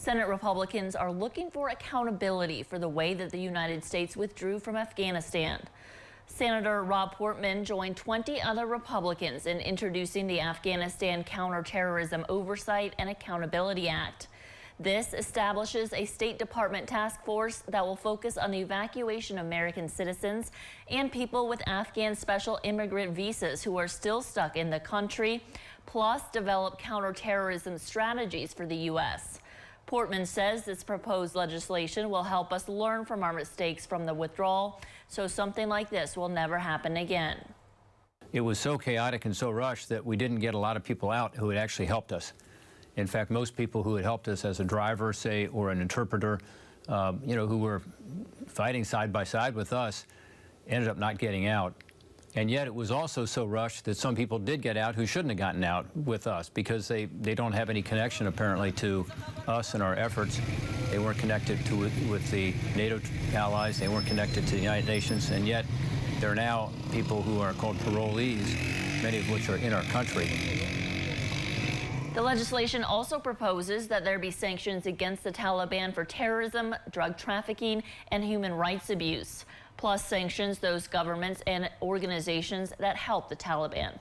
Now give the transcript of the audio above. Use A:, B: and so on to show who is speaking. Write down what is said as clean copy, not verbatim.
A: Senate Republicans are looking for accountability for the way that the United States withdrew from Afghanistan. Senator Rob Portman joined 20 other Republicans in introducing the Afghanistan Counterterrorism Oversight and Accountability Act. This establishes a State Department task force that will focus on the evacuation of American citizens and people with Afghan special immigrant visas who are still stuck in the country, plus develop counterterrorism strategies for the U.S. Portman says this proposed legislation will help us learn from our mistakes from the withdrawal, so something like this will never happen again.
B: It was so chaotic and so rushed that we didn't get a lot of people out who had actually helped us. In fact, most people who had helped us as a driver, say, or an interpreter, who were fighting side by side with us, ended up not getting out. And yet it was also so rushed that some people did get out who shouldn't have gotten out with us because they don't have any connection, apparently, to us and our efforts. They weren't connected with the NATO allies. They weren't connected to the United Nations. And yet there are now people who are called parolees, many of which are in our country.
A: The legislation also proposes that there be sanctions against the Taliban for terrorism, drug trafficking, and human rights abuse, plus sanctions those governments and organizations that help the Taliban.